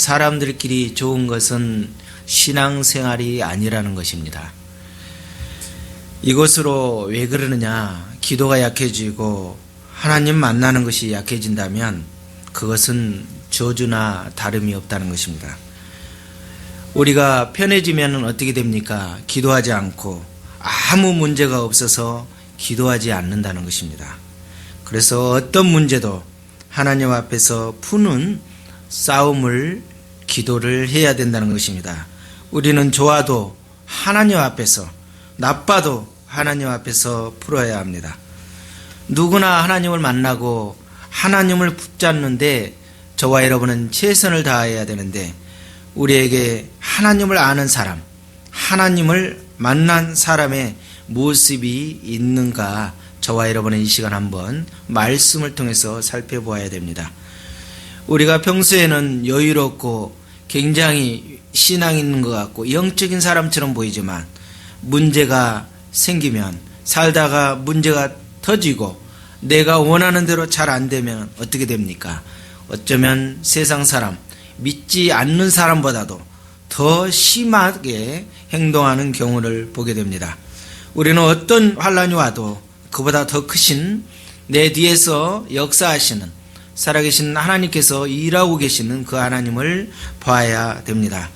사람들끼리 좋은 것은 신앙생활이 아니라는 것입니다. 이것으로 왜 그러느냐? 기도가 약해지고 하나님 만나는 것이 약해진다면 그것은 저주나 다름이 없다는 것입니다. 우리가 편해지면 어떻게 됩니까? 기도하지 않고 아무 문제가 없어서 기도하지 않는다는 것입니다. 그래서 어떤 문제도 하나님 앞에서 푸는 싸움을, 기도를 해야 된다는 것입니다. 우리는 좋아도 하나님 앞에서, 나빠도 하나님 앞에서 풀어야 합니다. 누구나 하나님을 만나고 하나님을 붙잡는데 저와 여러분은 최선을 다해야 되는데, 우리에게 하나님을 아는 사람, 하나님을 만난 사람의 모습이 있는가, 저와 여러분은 이 시간 한번 말씀을 통해서 살펴보아야 됩니다. 우리가 평소에는 여유롭고 굉장히 신앙 있는 것 같고 영적인 사람처럼 보이지만, 문제가 생기면, 살다가 문제가 터지고 내가 원하는 대로 잘 안 되면 어떻게 됩니까? 어쩌면 세상 사람, 믿지 않는 사람보다도 더 심하게 행동하는 경우를 보게 됩니다. 우리는 어떤 환란이 와도 그보다 더 크신, 내 뒤에서 역사하시는 살아계신 하나님께서 일하고 계시는 그 하나님을 봐야 됩니다.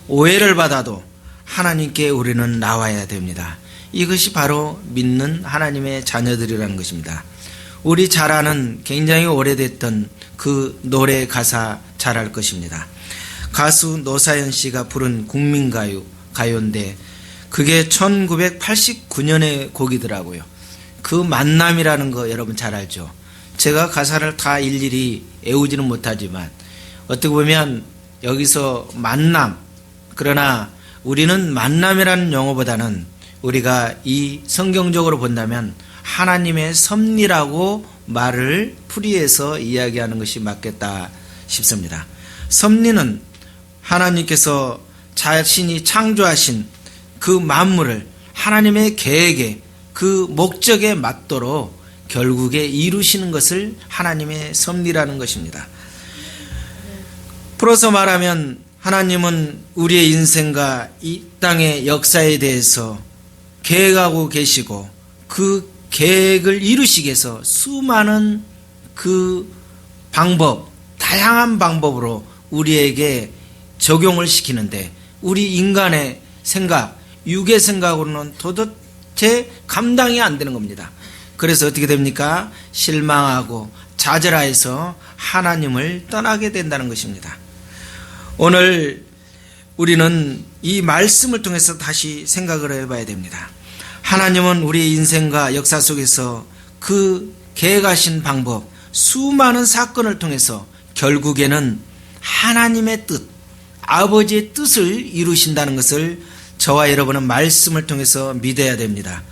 오해를 받아도 하나님께 우리는 나와야 됩니다. 이것이 바로 믿는 하나님의 자녀들이라는 것입니다. 우리 잘 아는, 굉장히 오래됐던 그 노래 가사 잘 알 것입니다. 가수 노사연 씨가 부른 국민가요인데 그게 1989년의 곡이더라고요. 그 만남이라는 거 여러분 잘 알죠? 제가 가사를 다 일일이 외우지는 못하지만 어떻게 보면 여기서 만남, 그러나 우리는 만남이라는 용어보다는 우리가 이 성경적으로 본다면 하나님의 섭리라고 말을 풀이해서 이야기하는 것이 맞겠다 싶습니다. 섭리는 하나님께서 자신이 창조하신 그 만물을 하나님의 계획에, 그 목적에 맞도록 결국에 이루시는 것을 하나님의 섭리라는 것입니다. 풀어서 말하면 하나님은 우리의 인생과 이 땅의 역사에 대해서 계획하고 계시고 그 계획을 이루시기 위해서 수많은 그 방법, 다양한 방법으로 우리에게 적용을 시키는데, 우리 인간의 생각, 육의 생각으로는 도대체 감당이 안 되는 겁니다. 그래서 어떻게 됩니까? 실망하고 좌절하여서 하나님을 떠나게 된다는 것입니다. 오늘 우리는 이 말씀을 통해서 다시 생각을 해봐야 됩니다. 하나님은 우리의 인생과 역사 속에서 그 계획하신 방법, 수많은 사건을 통해서 결국에는 하나님의 뜻, 아버지의 뜻을 이루신다는 것을 저와 여러분은 말씀을 통해서 믿어야 됩니다.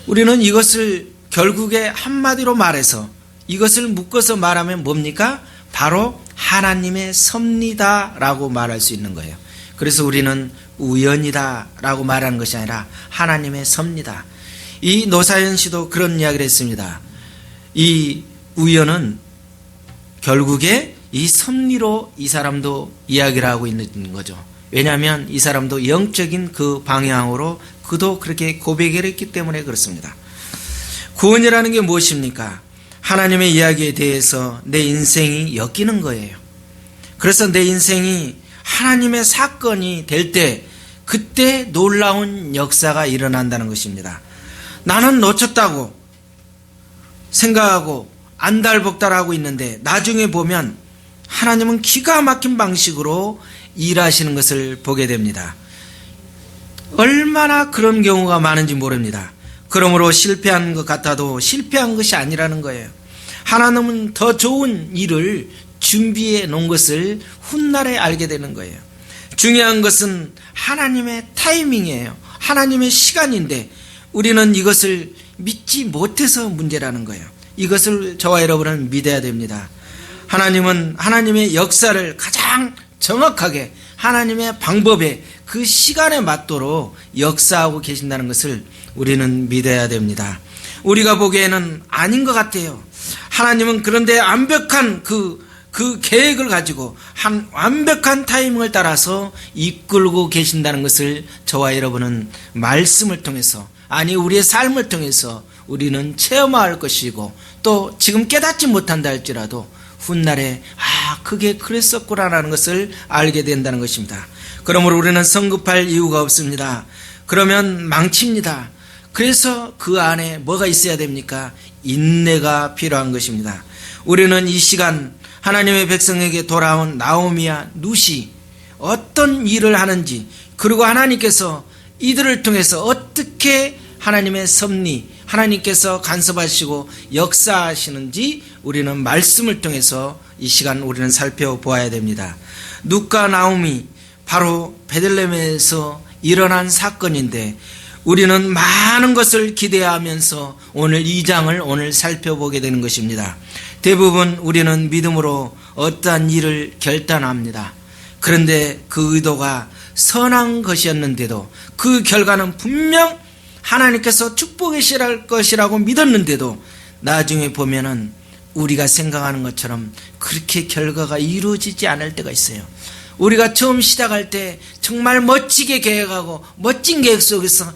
우리는 이것을 결국에 한마디로 말해서, 이것을 묶어서 말하면 뭡니까? 바로 하나님의 섭리다라고 말할 수 있는 거예요. 그래서 우리는 우연이다라고 말하는 것이 아니라 하나님의 섭리다. 이 노사연 씨도 그런 이야기를 했습니다. 이 우연은 결국에 이 섭리로 이 사람도 이야기를 하고 있는 거죠. 왜냐하면 이 사람도 영적인 그 방향으로 그도 그렇게 고백을 했기 때문에 그렇습니다. 구원이라는 게 무엇입니까? 하나님의 이야기에 대해서 내 인생이 엮이는 거예요. 그래서 내 인생이 하나님의 사건이 될 때, 그때 놀라운 역사가 일어난다는 것입니다. 나는 놓쳤다고 생각하고 안달복달하고 있는데 나중에 보면 하나님은 기가 막힌 방식으로 일하시는 것을 보게 됩니다. 얼마나 그런 경우가 많은지 모릅니다. 그러므로 실패한 것 같아도 실패한 것이 아니라는 거예요. 하나님은 더 좋은 일을 준비해 놓은 것을 훗날에 알게 되는 거예요. 중요한 것은 하나님의 타이밍이에요. 하나님의 시간인데 우리는 이것을 믿지 못해서 문제라는 거예요. 이것을 저와 여러분은 믿어야 됩니다. 하나님은 하나님의 역사를 가장 정확하게 하나님의 방법에, 그 시간에 맞도록 역사하고 계신다는 것을 우리는 믿어야 됩니다. 우리가 보기에는 아닌 것 같아요. 하나님은 그런데 완벽한 그 그 계획을 가지고 한 완벽한 타이밍을 따라서 이끌고 계신다는 것을 저와 여러분은 말씀을 통해서, 아니 우리의 삶을 통해서 우리는 체험할 것이고, 또 지금 깨닫지 못한다 할지라도 훗날에 그게 그랬었구나라는 것을 알게 된다는 것입니다. 그러므로 우리는 성급할 이유가 없습니다. 그러면 망칩니다. 그래서 그 안에 뭐가 있어야 됩니까? 인내가 필요한 것입니다. 우리는 이 시간 하나님의 백성에게 돌아온 나오미와 룻이 어떤 일을 하는지, 그리고 하나님께서 이들을 통해서 어떻게 하나님의 섭리, 하나님께서 간섭하시고 역사하시는지 우리는 말씀을 통해서 이 시간 우리는 살펴보아야 됩니다. 룻과 나오미, 바로 베들레헴에서 일어난 사건인데 우리는 많은 것을 기대하면서 오늘 2장을 오늘 살펴보게 되는 것입니다. 대부분 우리는 믿음으로 어떠한 일을 결단합니다. 그런데 그 의도가 선한 것이었는데도, 그 결과는 분명 하나님께서 축복이실 것이라고 믿었는데도 나중에 보면은 우리가 생각하는 것처럼 그렇게 결과가 이루어지지 않을 때가 있어요. 우리가 처음 시작할 때 정말 멋지게 계획하고 멋진 계획 속에서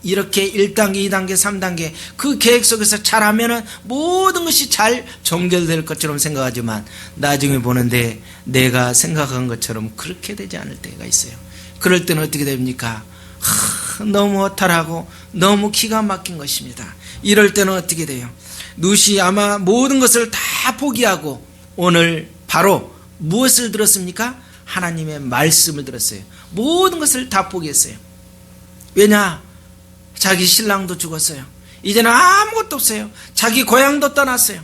이렇게 1단계, 2단계, 3단계 그 계획 속에서 잘하면은 모든 것이 잘 종결될 것처럼 생각하지만 나중에 보는데 내가 생각한 것처럼 그렇게 되지 않을 때가 있어요. 그럴 때는 어떻게 됩니까? 너무 허탈하고 너무 기가 막힌 것입니다. 이럴 때는 어떻게 돼요? 룻이 아마 모든 것을 다 포기하고 오늘 바로 무엇을 들었습니까? 하나님의 말씀을 들었어요. 모든 것을 다 포기했어요. 왜냐? 자기 신랑도 죽었어요. 이제는 아무것도 없어요. 자기 고향도 떠났어요.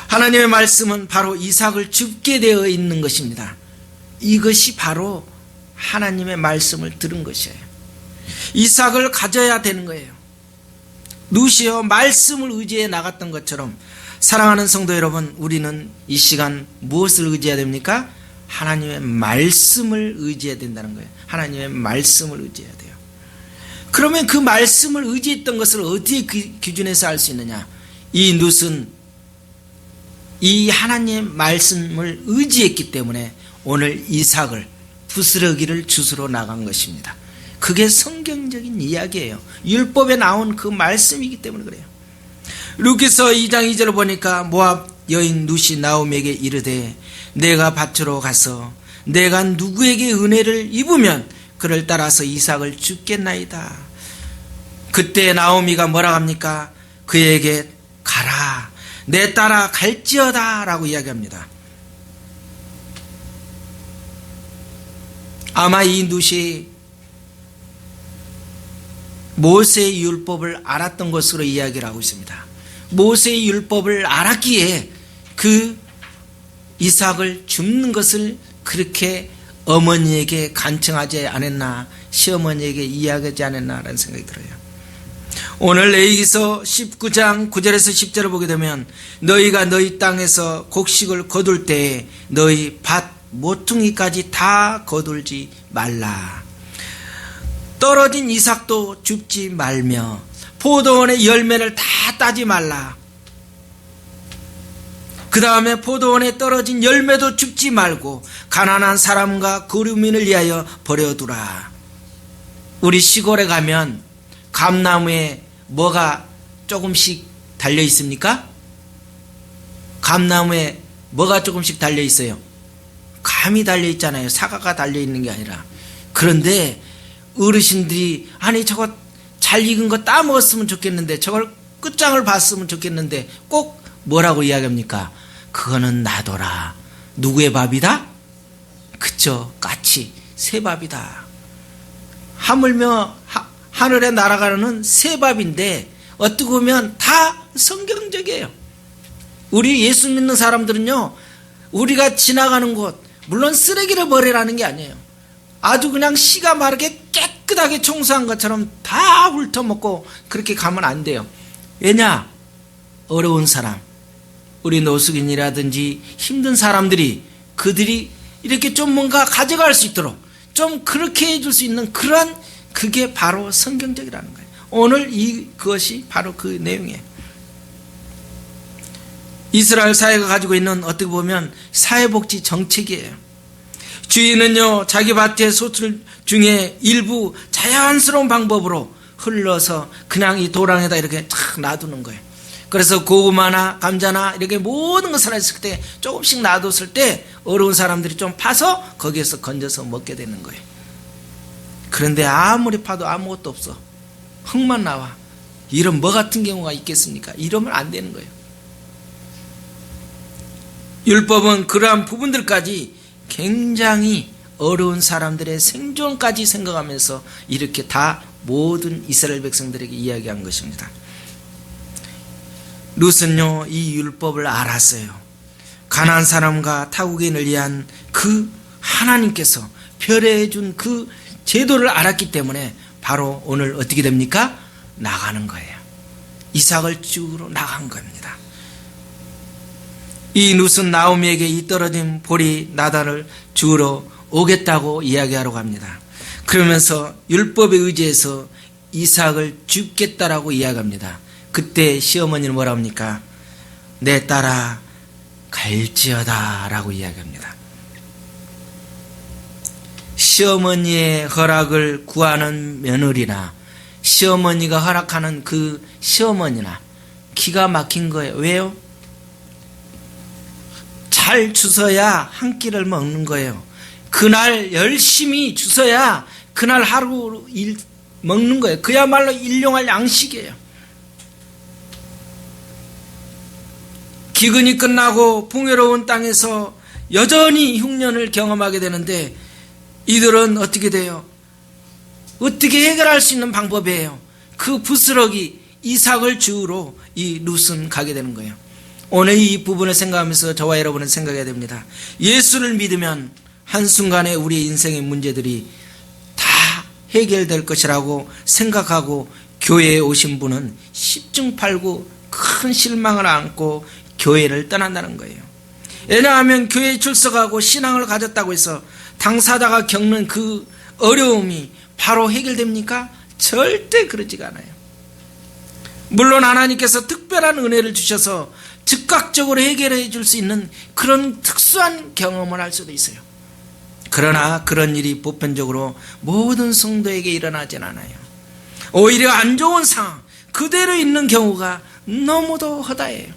하나님의 말씀은 바로 이삭을 죽게 되어 있는 것입니다. 이것이 바로 하나님의 말씀을 들은 것이에요. 이삭을 가져야 되는 거예요. 룻이요 말씀을 의지해 나갔던 것처럼, 사랑하는 성도 여러분, 우리는 이 시간 무엇을 의지해야 됩니까? 하나님의 말씀을 의지해야 된다는 거예요. 하나님의 말씀을 의지해야 돼요. 그러면 그 말씀을 의지했던 것을 어디에 기준해서 알 수 있느냐? 이 룻은 이 하나님의 말씀을 의지했기 때문에 오늘 이삭을, 부스러기를 주스러 나간 것입니다. 그게 성경적인 이야기예요. 율법에 나온 그 말씀이기 때문에 그래요. 룻기서 2장 2절을 보니까 모압 여인 룻이 나오미에게 이르되 내가 밭으로 가서 내가 누구에게 은혜를 입으면 그를 따라서 이삭을 죽겠나이다. 그때 나오미가 뭐라 합니까? 그에게 가라, 내 따라 갈지어다 라고 이야기합니다. 아마 이 룻이 모세의 율법을 알았던 것으로 이야기를 하고 있습니다. 모세의 율법을 알았기에 그 이삭을 줍는 것을 그렇게 어머니에게 간청하지 않았나, 시어머니에게 이야기하지 않았나라는 생각이 들어요. 오늘 레위기서 19장 9절에서 10절을 보게 되면 너희가 너희 땅에서 곡식을 거둘 때에 너희 밭 모퉁이까지 다 거둘지 말라. 떨어진 이삭도 줍지 말며 포도원의 열매를 다 따지 말라. 그 다음에 포도원에 떨어진 열매도 줍지 말고 가난한 사람과 거류민을 위하여 버려두라. 우리 시골에 가면 감나무에 뭐가 조금씩 달려 있습니까? 감나무에 뭐가 조금씩 달려 있어요? 감이 달려 있잖아요. 사과가 달려 있는 게 아니라. 그런데 어르신들이 아니 저거 잘 익은 거 따먹었으면 좋겠는데, 저걸 끝장을 봤으면 좋겠는데 꼭 뭐라고 이야기합니까? 그거는 놔둬라. 누구의 밥이다? 그쵸, 까치 새밥이다. 하물며 하늘에 날아가는 새밥인데 어떻게 보면 다 성경적이에요. 우리 예수 믿는 사람들은요, 우리가 지나가는 곳, 물론 쓰레기를 버리라는 게 아니에요. 아주 그냥 씨가 마르게 깨끗하게 청소한 것처럼 다 훑어먹고 그렇게 가면 안 돼요. 왜냐? 어려운 사람, 우리 노숙인이라든지 힘든 사람들이, 그들이 이렇게 좀 뭔가 가져갈 수 있도록 좀 그렇게 해줄 수 있는 그런, 그게 바로 성경적이라는 거예요. 오늘 그것이 바로 그 내용이에요. 이스라엘 사회가 가지고 있는 어떻게 보면 사회복지 정책이에요. 주인은요, 자기 밭의 소출 중에 일부 자연스러운 방법으로 흘러서 그냥 이 도랑에다 이렇게 탁 놔두는 거예요. 그래서 고구마나 감자나 이렇게 모든 것을 했을 때 조금씩 놔뒀을 때 어려운 사람들이 좀 파서 거기에서 건져서 먹게 되는 거예요. 그런데 아무리 파도 아무것도 없어. 흙만 나와. 이런 뭐 같은 경우가 있겠습니까? 이러면 안 되는 거예요. 율법은 그러한 부분들까지 굉장히 어려운 사람들의 생존까지 생각하면서 이렇게 다 모든 이스라엘 백성들에게 이야기한 것입니다. 룻은요, 이 율법을 알았어요. 가나안 사람과 타국인을 위한 그 하나님께서 별해 준 그 제도를 알았기 때문에 바로 오늘 어떻게 됩니까? 나가는 거예요. 이삭을 주우러 나간 겁니다. 이 룻은 나오미에게 이 떨어진 보리 나단을 주우러 오겠다고 이야기하러 갑니다. 그러면서 율법에 의지해서 이삭을 줍겠다라고 이야기합니다. 그때 시어머니는 뭐라 합니까? 내 딸아 갈지어다 라고 이야기합니다. 시어머니의 허락을 구하는 며느리나 시어머니가 허락하는 그 시어머니나 기가 막힌 거예요. 왜요? 잘 주서야 한 끼를 먹는 거예요. 그날 열심히 주서야 그날 하루 일 먹는 거예요. 그야말로 일용할 양식이에요. 기근이 끝나고 풍요로운 땅에서 여전히 흉년을 경험하게 되는데 이들은 어떻게 돼요? 어떻게 해결할 수 있는 방법이에요? 그 부스러기 이삭을 주우러 이 룻은 가게 되는 거예요. 오늘 이 부분을 생각하면서 저와 여러분은 생각해야 됩니다. 예수를 믿으면 한순간에 우리의 인생의 문제들이 다 해결될 것이라고 생각하고 교회에 오신 분은 10중8구 큰 실망을 안고 교회를 떠난다는 거예요. 왜냐하면 교회에 출석하고 신앙을 가졌다고 해서 당사자가 겪는 그 어려움이 바로 해결됩니까? 절대 그러지가 않아요. 물론 하나님께서 특별한 은혜를 주셔서 즉각적으로 해결해 줄 수 있는 그런 특수한 경험을 할 수도 있어요. 그러나 그런 일이 보편적으로 모든 성도에게 일어나진 않아요. 오히려 안 좋은 상황 그대로 있는 경우가 너무도 허다해요.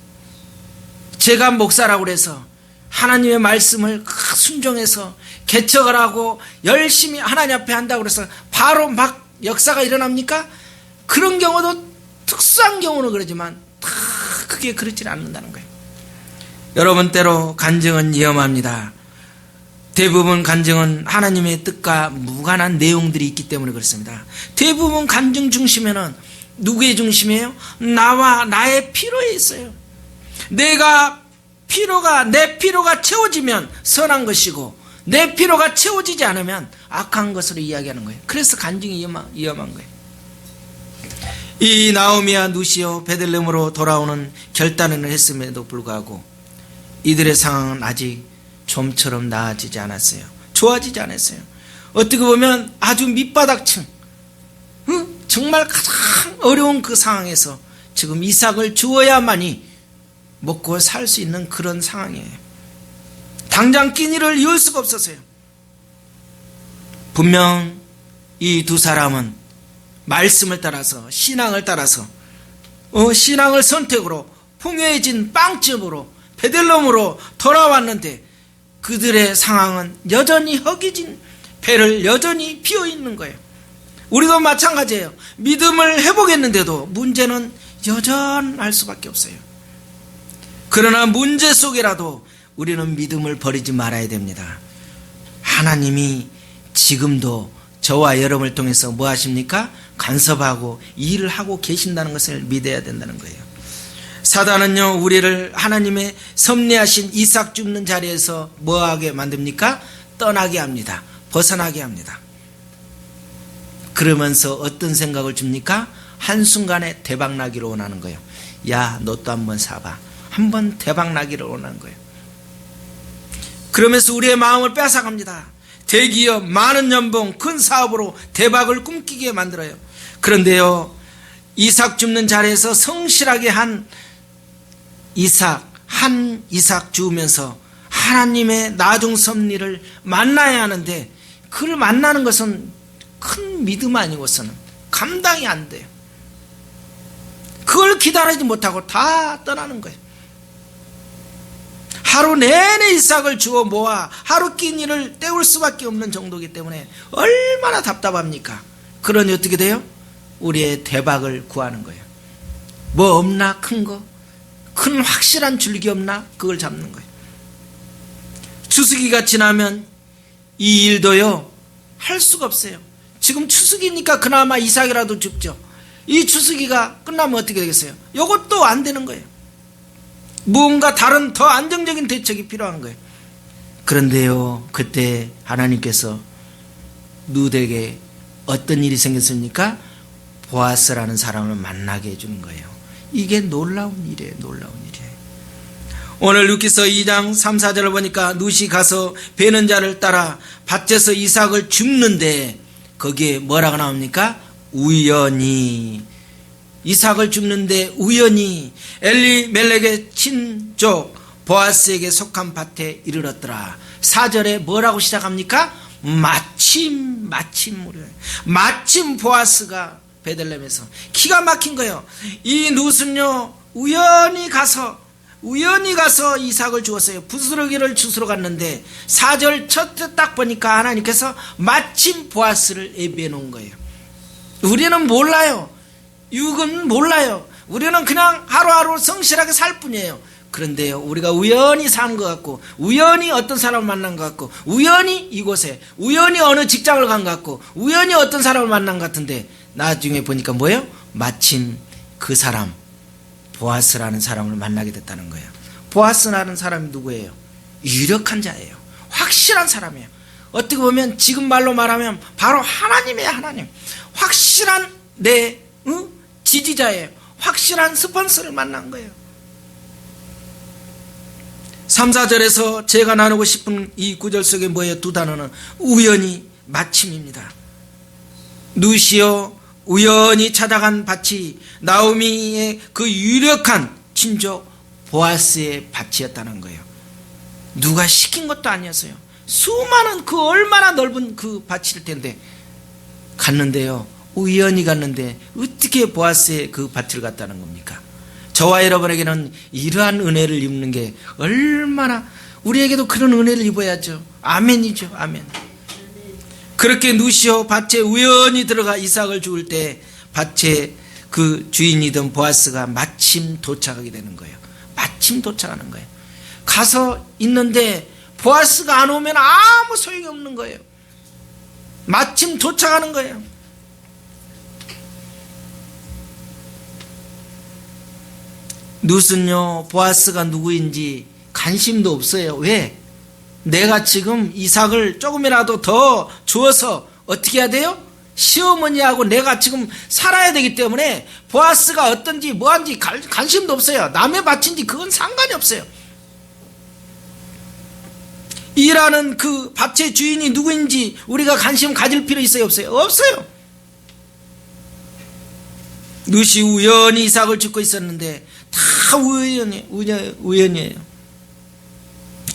제가 목사라고 해서 하나님의 말씀을 순종해서 개척을 하고 열심히 하나님 앞에 한다고 해서 바로 막 역사가 일어납니까? 그런 경우도 특수한 경우는 그러지만 다 그게 그렇지 않는다는 거예요. 여러분, 때로 간증은 위험합니다. 대부분 간증은 하나님의 뜻과 무관한 내용들이 있기 때문에 그렇습니다. 대부분 간증 중심에는 누구의 중심이에요? 나와 나의 필요에 있어요. 내 피로가 채워지면 선한 것이고 내 피로가 채워지지 않으면 악한 것으로 이야기하는 거예요. 그래서 간증이 위험한 거예요. 이 나오미와 룻이요 베들레헴으로 돌아오는 결단을 했음에도 불구하고 이들의 상황은 아직 좀처럼 나아지지 않았어요. 좋아지지 않았어요. 어떻게 보면 아주 밑바닥층, 정말 가장 어려운 그 상황에서 지금 이삭을 주어야만이 먹고 살 수 있는 그런 상황이에요. 당장 끼니를 이을 수가 없었어요. 분명 이 두 사람은 말씀을 따라서 신앙을 따라서 신앙을 선택으로 풍요해진 빵집으로 베들레헴으로 돌아왔는데 그들의 상황은 여전히 허기진 배를 여전히 피어있는 거예요. 우리도 마찬가지예요. 믿음을 회복했는데도 문제는 여전할 수밖에 없어요. 그러나 문제 속이라도 우리는 믿음을 버리지 말아야 됩니다. 하나님이 지금도 저와 여러분을 통해서 뭐 하십니까? 간섭하고 일을 하고 계신다는 것을 믿어야 된다는 거예요. 사단은요 우리를 하나님의 섭리하신 이삭 줍는 자리에서 뭐하게 만듭니까? 떠나게 합니다. 벗어나게 합니다. 그러면서 어떤 생각을 줍니까? 한순간에 대박나기를 원하는 거예요. 야, 너도 한번 사봐. 한번 대박나기를 원하는 거예요. 그러면서 우리의 마음을 뺏어갑니다. 대기업, 많은 연봉, 큰 사업으로 대박을 꿈꾸게 만들어요. 그런데요 이삭 줍는 자리에서 성실하게 한 이삭, 한 이삭 주우면서 하나님의 나중 섭리를 만나야 하는데, 그를 만나는 것은 큰 믿음 아니고서는 감당이 안 돼요. 그걸 기다리지 못하고 다 떠나는 거예요. 하루 내내 이삭을 주워 모아 하루 끼니를 때울 수밖에 없는 정도이기 때문에 얼마나 답답합니까? 그러니 어떻게 돼요? 우리의 대박을 구하는 거예요. 뭐 없나? 큰 거? 큰 확실한 줄기 없나? 그걸 잡는 거예요. 추수기가 지나면 이 일도요 할 수가 없어요. 지금 추수기니까 그나마 이삭이라도 죽죠. 이 추수기가 끝나면 어떻게 되겠어요? 이것도 안 되는 거예요. 무언가 다른 더 안정적인 대책이 필요한 거예요. 그런데요, 그때 하나님께서 룻에게 어떤 일이 생겼습니까? 보아스라는 사람을 만나게 해주는 거예요. 이게 놀라운 일이에요. 놀라운 일이에요. 오늘 룻기서 2장 3, 4절을 보니까 룻이 가서 베는 자를 따라 밭에서 이삭을 줍는데 거기에 뭐라고 나옵니까? 우연히. 이삭을 줍는데 우연히 엘리멜렉의 친족 보아스에게 속한 밭에 이르렀더라. 4절에 뭐라고 시작합니까? 마침 보아스가 베들레헴에서. 기가 막힌 거예요. 이 룻은요 우연히 가서 이삭을 주었어요. 부스러기를 주스러 갔는데 4절 첫 딱 보니까 하나님께서 마침 보아스를 예비해 놓은 거예요. 우리는 몰라요. 육은 몰라요. 우리는 그냥 하루하루 성실하게 살 뿐이에요. 그런데요, 우리가 우연히 사는 것 같고, 우연히 어떤 사람을 만난 것 같고, 우연히 이곳에, 우연히 어느 직장을 간 것 같고, 우연히 어떤 사람을 만난 것 같은데, 나중에 보니까 뭐예요? 마침 그 사람, 보아스라는 사람을 만나게 됐다는 거예요. 보아스라는 사람이 누구예요? 유력한 자예요. 확실한 사람이에요. 어떻게 보면 지금 말로 말하면 바로 하나님이에요. 하나님. 확실한 내 지지자예요. 확실한 스폰서를 만난 거예요. 3, 4절에서 제가 나누고 싶은 이 구절 속에 뭐예요? 두 단어는 우연히, 마침입니다. 룻이요 우연히 찾아간 밭이 나오미의 그 유력한 친족 보아스의 밭이었다는 거예요. 누가 시킨 것도 아니었어요. 수많은 그 얼마나 넓은 그 밭일 텐데 갔는데요, 우연히 갔는데 어떻게 보아스의 그 밭을 갔다는 겁니까? 저와 여러분에게는 이러한 은혜를 입는 게 얼마나, 우리에게도 그런 은혜를 입어야죠. 아멘이죠. 아멘. 그렇게 룻이요 밭에 우연히 들어가 이삭을 주울 때 밭에 그 주인이던 보아스가 마침 도착하게 되는 거예요. 마침 도착하는 거예요. 가서 있는데 보아스가 안 오면 아무 소용이 없는 거예요. 마침 도착하는 거예요. 룻은요 보아스가 누구인지 관심도 없어요. 왜? 내가 지금 이삭을 조금이라도 더 주어서 어떻게 해야 돼요? 시어머니하고 내가 지금 살아야 되기 때문에 보아스가 어떤지 뭐한지 관심도 없어요. 남의 밭인지 그건 상관이 없어요. 일하는 그 밭의 주인이 누구인지 우리가 관심 가질 필요 있어요? 없어요? 없어요. 룻이 우연히 이삭을 줍고 있었는데 다 우연이에요.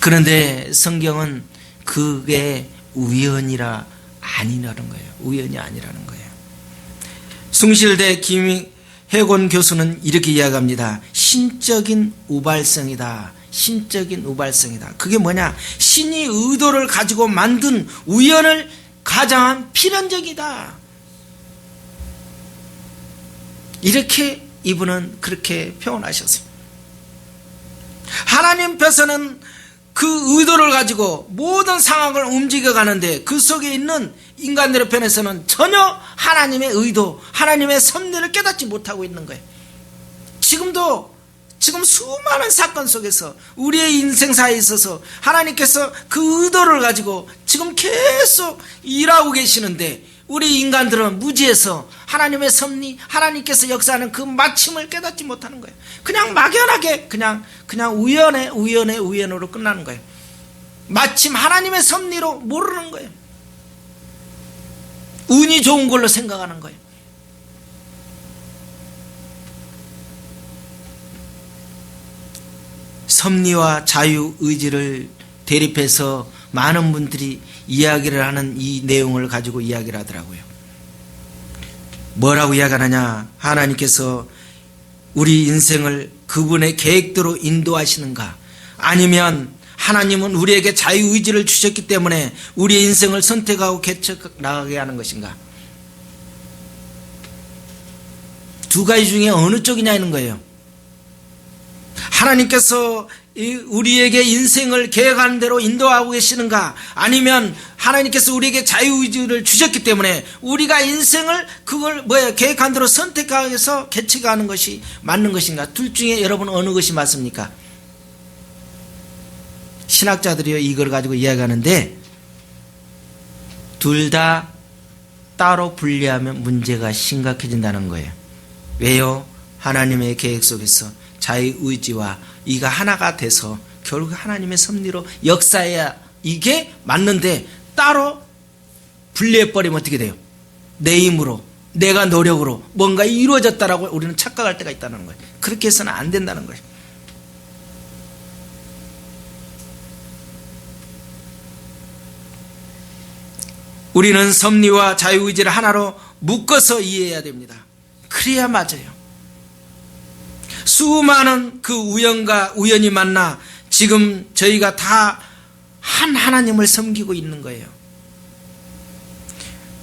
그런데 성경은 그게 우연이라 아니라는 거예요. 우연이 아니라는 거예요. 숭실대 김혜곤 교수는 이렇게 이야기합니다. 신적인 우발성이다. 신적인 우발성이다. 그게 뭐냐? 신이 의도를 가지고 만든 우연을 가장한 필연적이다. 이렇게 이분은 그렇게 표현하셨어요. 하나님께서는 그 의도를 가지고 모든 상황을 움직여가는데 그 속에 있는 인간들의 편에서는 전혀 하나님의 의도, 하나님의 섭리를 깨닫지 못하고 있는 거예요. 지금 수많은 사건 속에서 우리의 인생사에 있어서 하나님께서 그 의도를 가지고 지금 계속 일하고 계시는데 우리 인간들은 무지해서 하나님의 섭리, 하나님께서 역사하는 그 마침을 깨닫지 못하는 거예요. 그냥 막연하게 그냥 우연으로 끝나는 거예요. 마침 하나님의 섭리로 모르는 거예요. 운이 좋은 걸로 생각하는 거예요. 섭리와 자유의지를 대립해서 많은 분들이 이야기를 하는 이 내용을 가지고 이야기를 하더라고요. 뭐라고 이야기하느냐? 하나님께서 우리 인생을 그분의 계획대로 인도하시는가? 아니면 하나님은 우리에게 자유의지를 주셨기 때문에 우리의 인생을 선택하고 개척 나가게 하는 것인가? 두 가지 중에 어느 쪽이냐 하는 거예요. 하나님께서 우리에게 인생을 계획하는 대로 인도하고 계시는가? 아니면 하나님께서 우리에게 자유의지를 주셨기 때문에 우리가 인생을 그걸 계획한 대로 선택해서 개척하는 것이 맞는 것인가? 둘 중에 여러분 어느 것이 맞습니까? 신학자들이 이걸 가지고 이야기하는데 둘 다 따로 분리하면 문제가 심각해진다는 거예요. 왜요? 하나님의 계획 속에서 자유의지와 이가 하나가 돼서 결국 하나님의 섭리로 역사해야 이게 맞는데 따로 분리해버리면 어떻게 돼요? 내 힘으로 내가 노력으로 뭔가 이루어졌다라고 우리는 착각할 때가 있다는 거예요. 그렇게 해서는 안 된다는 거예요. 우리는 섭리와 자유의지를 하나로 묶어서 이해해야 됩니다. 그래야 맞아요. 수많은 그 우연과 우연히 만나 지금 저희가 다 한 하나님을 섬기고 있는 거예요.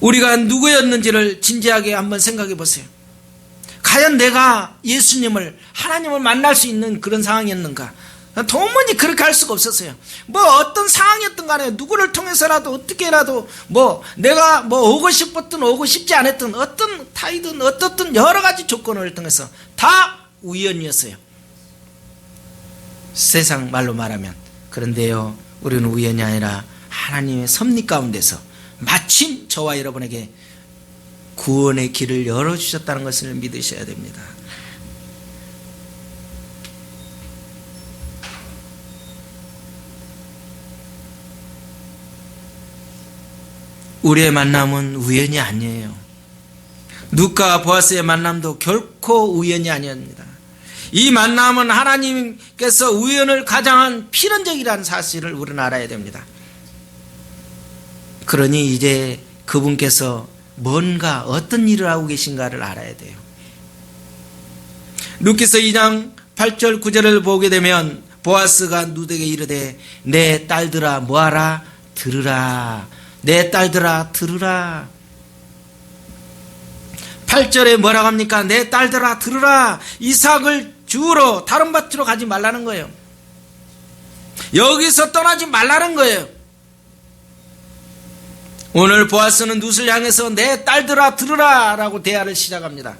우리가 누구였는지를 진지하게 한번 생각해 보세요. 과연 내가 예수님을 하나님을 만날 수 있는 그런 상황이었는가? 도무지 그렇게 할 수가 없었어요. 어떤 상황이었든 간에 누구를 통해서라도 어떻게라도 내가 오고 싶었든 오고 싶지 않았든 어떤 타이든 어떻든 여러 가지 조건을 통해서 다 우연이었어요. 세상 말로 말하면. 그런데요, 우리는 우연이 아니라 하나님의 섭리 가운데서 마침 저와 여러분에게 구원의 길을 열어주셨다는 것을 믿으셔야 됩니다. 우리의 만남은 우연이 아니에요. 룻과 보아스의 만남도 결코 우연이 아니었습니다. 이 만남은 하나님께서 우연을 가장한 필연적이라는 사실을 우리는 알아야 됩니다. 그러니 이제 그분께서 뭔가 어떤 일을 하고 계신가를 알아야 돼요. 룻기서 2장 8절 9절을 보게 되면 보아스가 룻에게 이르되 내 딸들아 뭐하라? 들으라. 내 딸들아 들으라. 8절에 뭐라고 합니까? 내 딸들아 들으라. 이삭을 주우러 다른 밭으로 가지 말라는 거예요. 여기서 떠나지 말라는 거예요. 오늘 보아스는 룻을 향해서 내 딸들아 들으라 라고 대화를 시작합니다.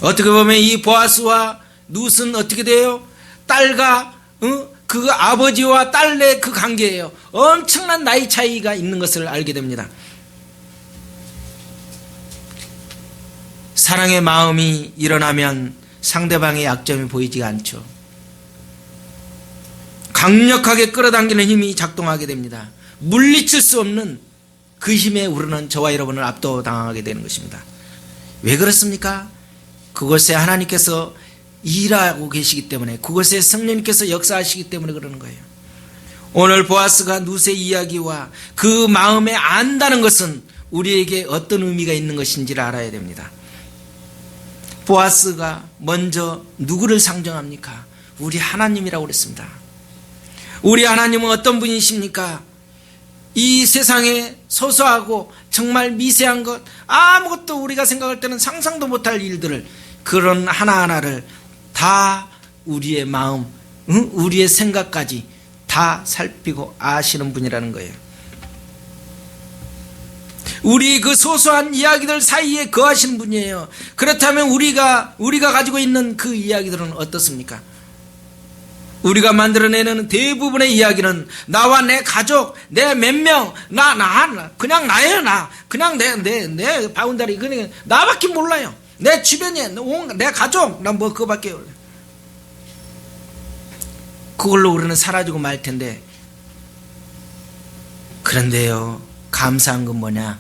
어떻게 보면 이 보아스와 룻은 어떻게 돼요? 딸과 그 아버지와 딸의 그 관계예요. 엄청난 나이 차이가 있는 것을 알게 됩니다. 사랑의 마음이 일어나면 상대방의 약점이 보이지 않죠. 강력하게 끌어당기는 힘이 작동하게 됩니다. 물리칠 수 없는 그 힘에 우리는 저와 여러분을 압도당하게 되는 것입니다. 왜 그렇습니까? 그것에 하나님께서 일하고 계시기 때문에, 그것에 성령님께서 역사하시기 때문에 그러는 거예요. 오늘 보아스가 룻의 이야기와 그 마음에 안다는 것은 우리에게 어떤 의미가 있는 것인지를 알아야 됩니다. 보아스가 먼저 누구를 상정합니까? 우리 하나님이라고 그랬습니다. 우리 하나님은 어떤 분이십니까? 이 세상에 소소하고 정말 미세한 것, 아무것도 우리가 생각할 때는 상상도 못할 일들을, 그런 하나하나를 다 우리의 마음, 우리의 생각까지 다 살피고 아시는 분이라는 거예요. 우리 그 소소한 이야기들 사이에 거하시는 분이에요. 그렇다면 우리가 가지고 있는 그 이야기들은 어떻습니까? 우리가 만들어내는 대부분의 이야기는 나와 내 가족, 내 몇 명, 그냥 나예요, 그냥 내 바운다리, 그냥 나밖에 몰라요. 내 주변에, 내 가족, 난 그거밖에. 그걸로 우리는 사라지고 말 텐데. 그런데요, 감사한 건 뭐냐?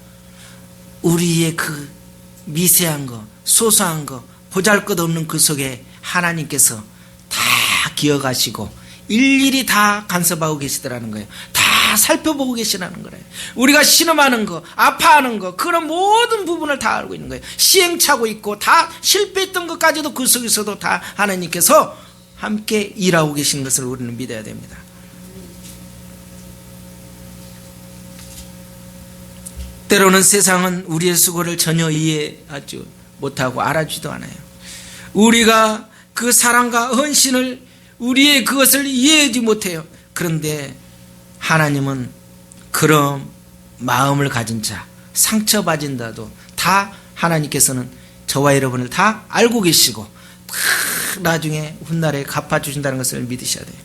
우리의 그 미세한 거, 소소한 거, 보잘것없는 그 속에 하나님께서 다 기억하시고 일일이 다 간섭하고 계시더라는 거예요. 다 살펴보고 계시라는 거예요. 우리가 신음하는 거, 아파하는 거, 그런 모든 부분을 다 알고 있는 거예요. 시행착오 있고 다 실패했던 것까지도 그 속에서도 다 하나님께서 함께 일하고 계신 것을 우리는 믿어야 됩니다. 때로는 세상은 우리의 수고를 전혀 이해하지 못하고 알아주지도 않아요. 우리가 그 사랑과 헌신을 우리의 그것을 이해하지 못해요. 그런데 하나님은 그런 마음을 가진 자, 상처받은다도 다 하나님께서는 저와 여러분을 다 알고 계시고 다 나중에 훗날에 갚아주신다는 것을 믿으셔야 돼요.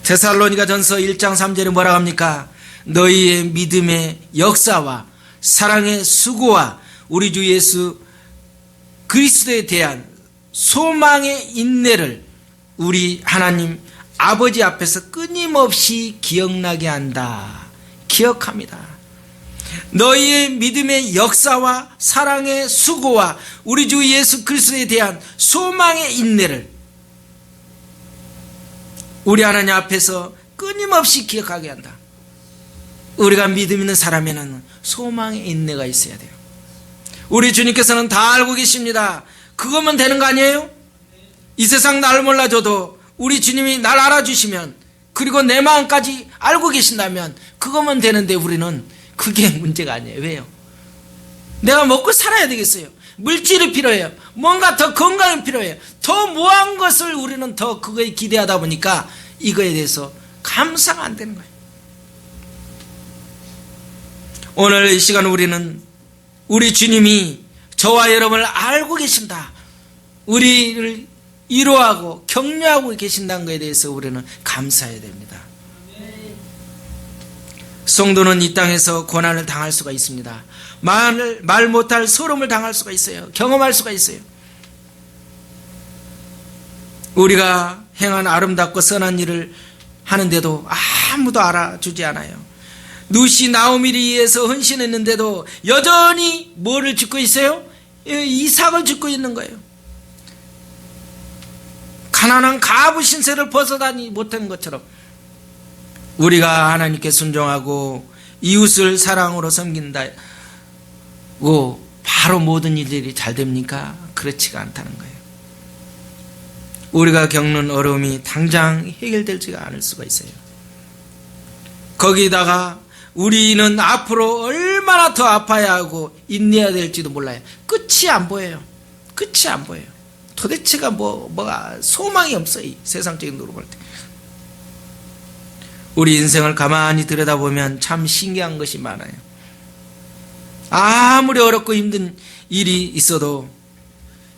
데살로니가 전서 1장 3절에 뭐라고 합니까? 너희의 믿음의 역사와 사랑의 수고와 우리 주 예수 그리스도에 대한 소망의 인내를 우리 하나님 아버지 앞에서 끊임없이 기억나게 한다. 기억합니다. 너희의 믿음의 역사와 사랑의 수고와 우리 주 예수 그리스도에 대한 소망의 인내를 우리 하나님 앞에서 끊임없이 기억하게 한다. 우리가 믿음 있는 사람에는 소망의 인내가 있어야 돼요. 우리 주님께서는 다 알고 계십니다. 그거면 되는 거 아니에요? 이 세상 날 몰라줘도 우리 주님이 날 알아주시면 그리고 내 마음까지 알고 계신다면 그거면 되는데 우리는 그게 문제가 아니에요. 왜요? 내가 먹고 살아야 되겠어요. 물질이 필요해요. 뭔가 더 건강이 필요해요. 더 무한 것을 우리는 더 그거에 기대하다 보니까 이거에 대해서 감사가 안 되는 거예요. 오늘 이 시간 우리는 우리 주님이 저와 여러분을 알고 계신다. 우리를 위로하고 격려하고 계신다는 것에 대해서 우리는 감사해야 됩니다. 성도는 이 땅에서 고난을 당할 수가 있습니다. 말 못할 소름을 당할 수가 있어요. 경험할 수가 있어요. 우리가 행한 아름답고 선한 일을 하는데도 아무도 알아주지 않아요. 누시 나오미를 위해서 헌신했는데도 여전히 뭐를 짓고 있어요? 이삭을 짓고 있는 거예요. 가난한 가부 신세를 벗어나지 못한 것처럼 우리가 하나님께 순종하고 이웃을 사랑으로 섬긴다고 바로 모든 일들이 잘 됩니까? 그렇지가 않다는 거예요. 우리가 겪는 어려움이 당장 해결되지가 않을 수가 있어요. 거기다가 우리는 앞으로 얼마나 더 아파야 하고 인내해야 될지도 몰라요. 끝이 안 보여요. 끝이 안 보여요. 도대체가 뭐가 소망이 없어요. 이 세상적인 노릇 볼 때. 우리 인생을 가만히 들여다보면 참 신기한 것이 많아요. 아무리 어렵고 힘든 일이 있어도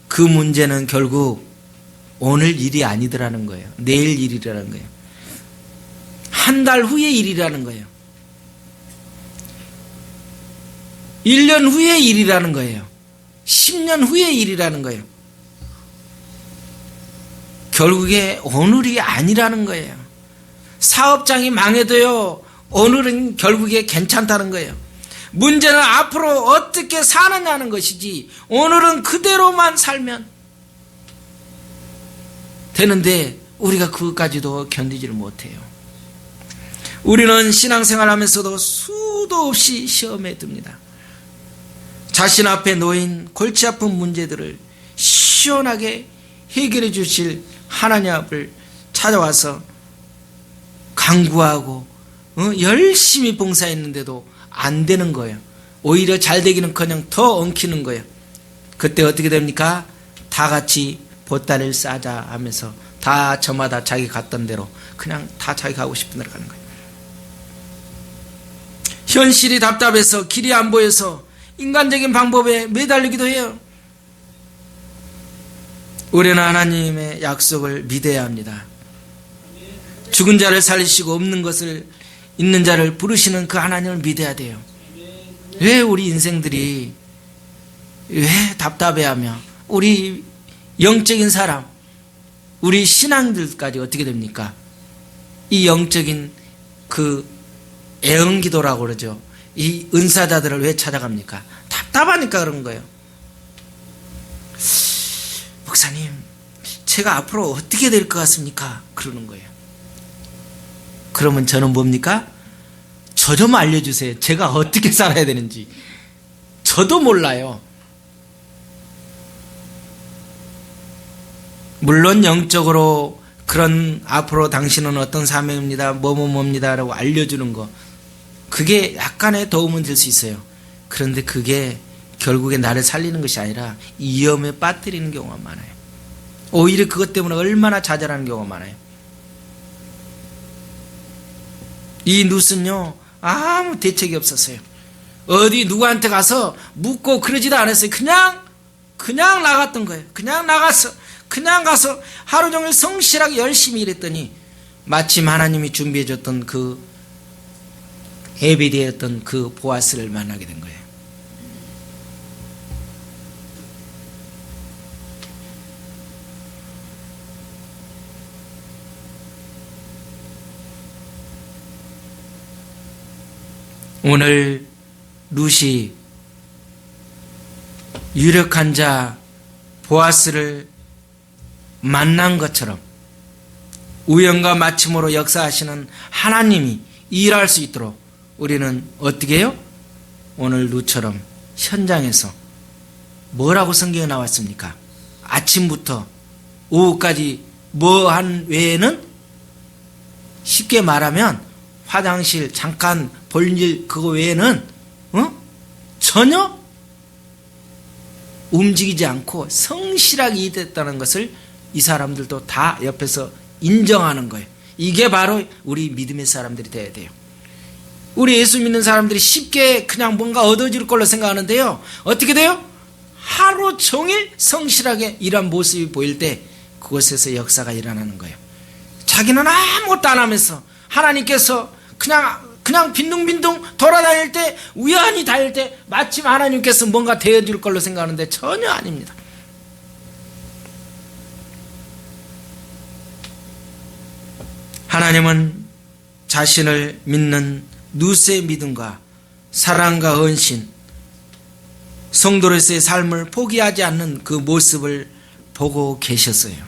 그 문제는 결국 오늘 일이 아니더라는 거예요. 내일 일이라는 거예요. 한 달 후의 일이라는 거예요. 1년 후의 일이라는 거예요. 10년 후의 일이라는 거예요. 결국에 오늘이 아니라는 거예요. 사업장이 망해도요, 오늘은 결국에 괜찮다는 거예요. 문제는 앞으로 어떻게 사느냐는 것이지, 오늘은 그대로만 살면 되는데, 우리가 그것까지도 견디지를 못해요. 우리는 신앙생활 하면서도 수도 없이 시험에 듭니다. 자신 앞에 놓인 골치 아픈 문제들을 시원하게 해결해 주실 하나님 앞을 찾아와서 간구하고 열심히 봉사했는데도 안 되는 거예요. 오히려 잘 되기는커녕 더 엉키는 거예요. 그때 어떻게 됩니까? 다 같이 보따리를 싸자 하면서 다 저마다 자기 갔던 대로 그냥 다 자기 가고 싶은 대로 가는 거예요. 현실이 답답해서 길이 안 보여서 인간적인 방법에 매달리기도 해요. 우리는 하나님의 약속을 믿어야 합니다. 죽은 자를 살리시고 없는 것을 있는 자를 부르시는 그 하나님을 믿어야 돼요. 왜 우리 인생들이 왜 답답해하며 우리 영적인 사람, 우리 신앙들까지 어떻게 됩니까? 이 영적인 그 애언기도라고 그러죠. 이 은사자들을 왜 찾아갑니까? 답답하니까 그런 거예요. 목사님, 제가 앞으로 어떻게 될 것 같습니까? 그러는 거예요. 그러면 저는 뭡니까? 저 좀 알려주세요. 제가 어떻게 살아야 되는지. 저도 몰라요. 물론 영적으로 그런 앞으로 당신은 어떤 사명입니다. 뭐뭐뭐입니다. 라고 알려주는 거. 그게 약간의 도움은 될 수 있어요. 그런데 그게 결국에 나를 살리는 것이 아니라 위험에 빠뜨리는 경우가 많아요. 오히려 그것 때문에 얼마나 좌절하는 경우가 많아요. 이 룻은요 아무 대책이 없었어요. 어디 누구한테 가서 묻고 그러지도 않았어요. 그냥 나갔던 거예요. 그냥 가서 하루 종일 성실하게 열심히 일했더니 마침 하나님이 준비해 줬던 그 예비되었던 그 보아스를 만나게 된 거예요. 오늘 룻이 유력한 자 보아스를 만난 것처럼 우연과 마침으로 역사하시는 하나님이 일할 수 있도록 우리는 어떻게 해요? 오늘 룻처럼 현장에서 뭐라고 성경에 나왔습니까? 아침부터 오후까지 뭐 한 외에는 쉽게 말하면 화장실 잠깐 볼 일 그거 외에는 전혀 움직이지 않고 성실하게 일했다는 것을 이 사람들도 다 옆에서 인정하는 거예요. 이게 바로 우리 믿음의 사람들이 돼야 돼요. 우리 예수 믿는 사람들이 쉽게 그냥 뭔가 얻어질 걸로 생각하는데요. 어떻게 돼요? 하루 종일 성실하게 일한 모습이 보일 때 그곳에서 역사가 일어나는 거예요. 자기는 아무것도 안 하면서 하나님께서 그냥 빈둥빈둥 돌아다닐 때 우연히 다닐 때 마침 하나님께서 뭔가 되어줄 걸로 생각하는데 전혀 아닙니다. 하나님은 자신을 믿는 룻의 믿음과 사랑과 헌신, 성도로서의 삶을 포기하지 않는 그 모습을 보고 계셨어요.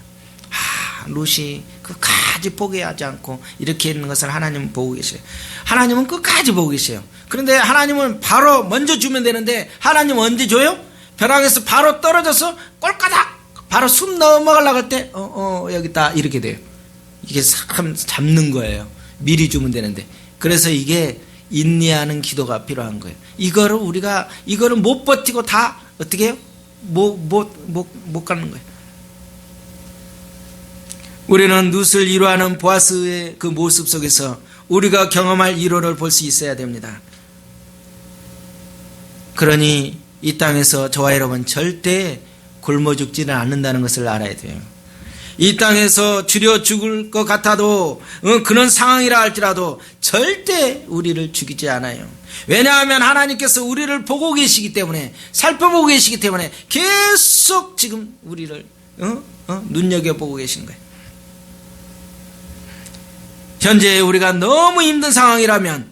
룻이 끝까지 포기하지 않고 이렇게 있는 것을 하나님은 보고 계셔요. 하나님은 끝까지 보고 계셔요. 그런데 하나님은 바로 먼저 주면 되는데 하나님은 언제 줘요? 벼락에서 바로 떨어져서 꼴까닥 바로 숨 넘어가려고 할 때 여기 있다 이렇게 돼요. 이게 사람 잡는 거예요. 미리 주면 되는데. 그래서 이게 인내하는 기도가 필요한 거예요. 이거를 못 버티고 다 어떻게 해요? 못 가는 거예요. 우리는 룻을 위로하는 보아스의 그 모습 속에서 우리가 경험할 위로를 볼 수 있어야 됩니다. 그러니 이 땅에서 저와 여러분 절대 굶어 죽지는 않는다는 것을 알아야 돼요. 이 땅에서 줄여 죽을 것 같아도 그런 상황이라 할지라도 절대 우리를 죽이지 않아요. 왜냐하면 하나님께서 우리를 보고 계시기 때문에, 살펴보고 계시기 때문에 계속 지금 우리를 눈여겨보고 계신 거예요. 현재 우리가 너무 힘든 상황이라면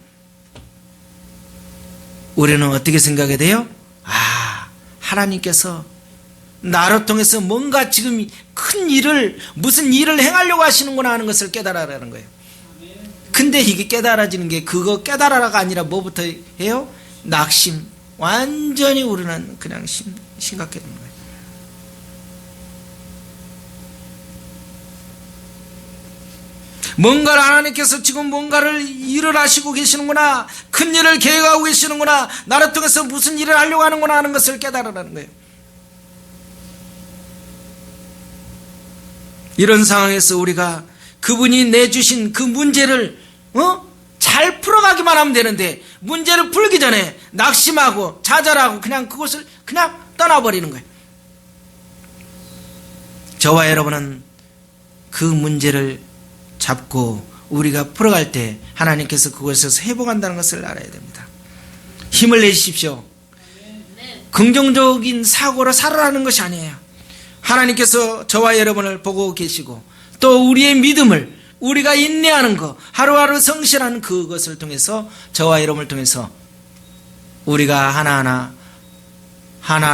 우리는 어떻게 생각해야 돼요? 하나님께서 나를 통해서 뭔가 지금 큰 일을, 무슨 일을 행하려고 하시는구나 하는 것을 깨달아라는 거예요. 근데 이게 깨달아지는 게 그거 깨달아라가 아니라 뭐부터 해요? 낙심. 완전히 우리는 그냥 심각해 되는 거예요. 뭔가를 하나님께서 지금 뭔가를 일을 하시고 계시는구나, 큰 일을 계획하고 계시는구나, 나를 통해서 무슨 일을 하려고 하는구나 하는 것을 깨달으라는 거예요. 이런 상황에서 우리가 그분이 내주신 그 문제를 잘 풀어가기만 하면 되는데, 문제를 풀기 전에 낙심하고 좌절하고 그냥 그것을 그냥 떠나버리는 거예요. 저와 여러분은 그 문제를 잡고 우리가 풀어갈 때 하나님께서 그것에서 회복한다는 것을 알아야 됩니다. 힘을 내십시오. 긍정적인 사고로 살아라는 것이 아니에요. 하나님께서 저와 여러분을 보고 계시고 또 우리의 믿음을, 우리가 인내하는 것, 하루하루 성실하는 그것을 통해서 저와 여러분을 통해서 우리가 하나하나